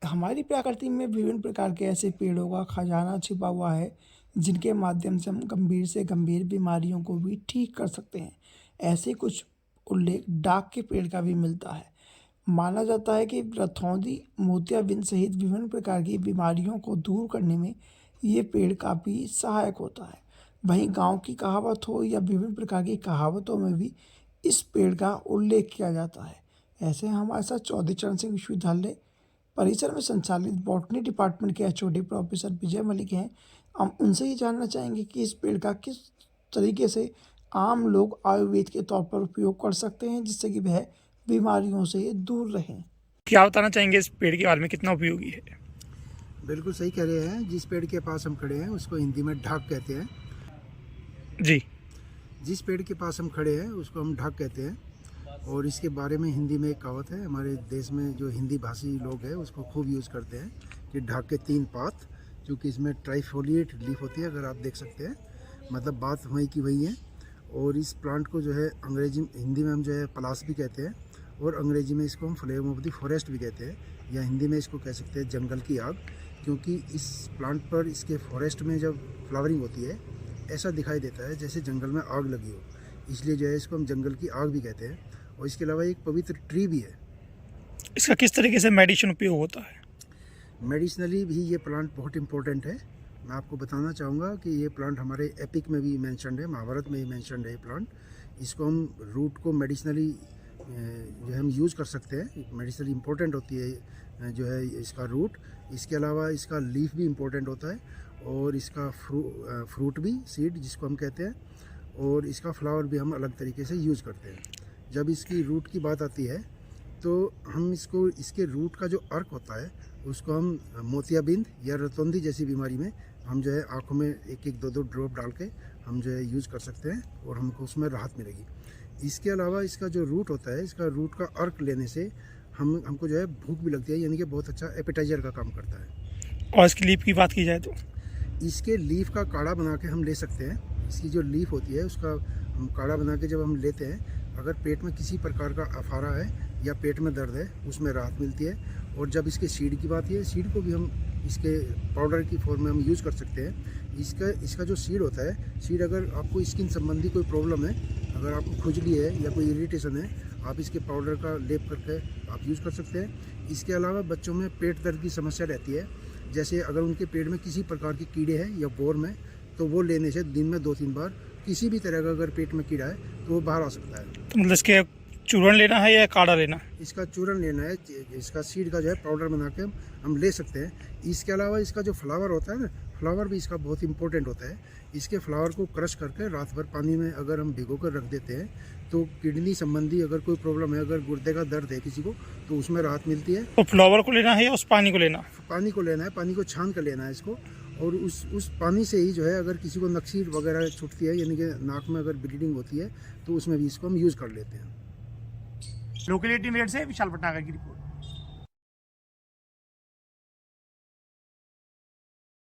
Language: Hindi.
हमारी प्रकृति में विभिन्न प्रकार के ऐसे पेड़ों का खजाना छिपा हुआ है जिनके माध्यम से हम गंभीर से गंभीर बीमारियों को भी ठीक कर सकते हैं। ऐसे कुछ उल्लेख डाक के पेड़ का भी मिलता है। माना जाता है कि रतौंधी, मोतियाबिंद सहित विभिन्न प्रकार की बीमारियों को दूर करने में ये पेड़ काफ़ी सहायक होता है। वहीं गांव की कहावत हो या विभिन्न प्रकार की कहावतों में भी इस पेड़ का उल्लेख किया जाता है। ऐसे हमारे साथ चौधरी चरण सिंह विश्वविद्यालय परिसर में संचालित बॉटनी डिपार्टमेंट के एचओडी प्रोफेसर विजय मलिक हैं। हम उनसे ही जानना चाहेंगे कि इस पेड़ का किस तरीके से आम लोग आयुर्वेद के तौर पर उपयोग कर सकते हैं जिससे कि वह बीमारियों से दूर रहें। क्या बताना चाहेंगे इस पेड़ के बारे में, कितना उपयोगी है? बिल्कुल सही कह रहे हैं। जिस पेड़ के पास हम खड़े हैं उसको हिंदी में ढाक कहते हैं। जी। जिस पेड़ के पास हम खड़े हैं उसको हम ढाक कहते हैं। और इसके बारे में हिंदी में एक कहावत है, हमारे देश में जो हिंदी भाषी लोग हैं उसको खूब यूज़ करते हैं कि ढाक के 3 पात, क्योंकि इसमें ट्राइफोलिएट लीफ होती है, अगर आप देख सकते हैं, मतलब बात वहीं की वही है। और इस प्लांट को जो है हिंदी में हम जो है पलास भी कहते हैं और अंग्रेजी में इसको हम फ्लेम ऑफ द फॉरेस्ट भी कहते हैं, या हिंदी में इसको कह सकते हैं जंगल की आग, क्योंकि इस प्लांट पर इसके फॉरेस्ट में जब फ्लावरिंग होती है ऐसा दिखाई देता है जैसे जंगल में आग लगी हो, इसलिए जो है इसको हम जंगल की आग भी कहते हैं। और इसके अलावा एक पवित्र ट्री भी है। इसका किस तरीके से मेडिसिन उपयोग होता है? मेडिसिनली भी ये प्लांट बहुत इंपॉर्टेंट है। मैं आपको बताना चाहूँगा कि ये प्लांट हमारे एपिक में भी मेंशन्ड है, महाभारत में भी मेंशन्ड है ये प्लांट। इसको हम रूट को मेडिसिनली जो है हम यूज़ कर सकते हैं, मेडिसिनली इम्पोर्टेंट होती है जो है इसका रूट। इसके अलावा इसका लीफ भी इम्पोर्टेंट होता है और इसका फ्रूट भी, सीड जिसको हम कहते हैं, और इसका फ्लावर भी हम अलग तरीके से यूज़ करते हैं। जब इसकी रूट की बात आती है तो हम इसके रूट का जो अर्क होता है उसको हम मोतियाबिंद या रतौंधी जैसी बीमारी में हम जो है आँखों में 1-1, 2-2 ड्रॉप डाल के हम जो है यूज़ कर सकते हैं और हमको उसमें राहत मिलेगी। इसके अलावा इसका जो रूट होता है, इसका रूट का अर्क लेने से हमको जो है भूख भी लगती है, यानी कि बहुत अच्छा एपेटाइजर का काम करता है। और इसकी लीफ की बात की जाए तो इसके लीफ का काढ़ा बना के हम ले सकते हैं। इसकी जो लीफ होती है उसका हम काढ़ा बना के जब हम लेते हैं, अगर पेट में किसी प्रकार का अफारा है या पेट में दर्द है उसमें राहत मिलती है। और जब इसके सीड की बात है, सीड को भी हम इसके पाउडर की फॉर्म में हम यूज़ कर सकते हैं। इसका जो सीड होता है, सीड अगर आपको स्किन संबंधी कोई प्रॉब्लम है, अगर आपको खुजली है या कोई इरिटेशन है, आप इसके पाउडर का लेप करके आप यूज़ कर सकते हैं। इसके अलावा बच्चों में पेट दर्द की समस्या रहती है, जैसे अगर उनके पेट में किसी प्रकार के कीड़े हैं या बोर में, तो वो लेने से दिन में 2-3 बार किसी भी तरह का अगर पेट में कीड़ा है तो वो बाहर आ सकता है। तो मतलब इसके चूर्ण लेना है या काढ़ा लेना? इसका चूर्ण लेना है, इसका सीड का जो है पाउडर बना के हम ले सकते हैं। इसके अलावा इसका जो फ्लावर होता है ना, फ्लावर भी इसका बहुत इंपॉर्टेंट होता है। इसके फ्लावर को क्रश करके रात भर पानी में अगर हम भिगो कर रख देते हैं तो किडनी संबंधी अगर कोई प्रॉब्लम है, अगर गुर्दे का दर्द है किसी को, तो उसमें राहत मिलती है। तो फ्लावर को लेना है या उस पानी को लेना? पानी को लेना है, पानी को छान कर लेना है इसको, और उस पानी से ही जो है अगर किसी को नक्सीर वगैरह छूटती है, यानी कि नाक में अगर ब्लीडिंग होती है, तो उसमें भी इसको हम यूज़ कर लेते हैं। लोकेलिटी रेट से विशाल भटनागर की रिपोर्ट।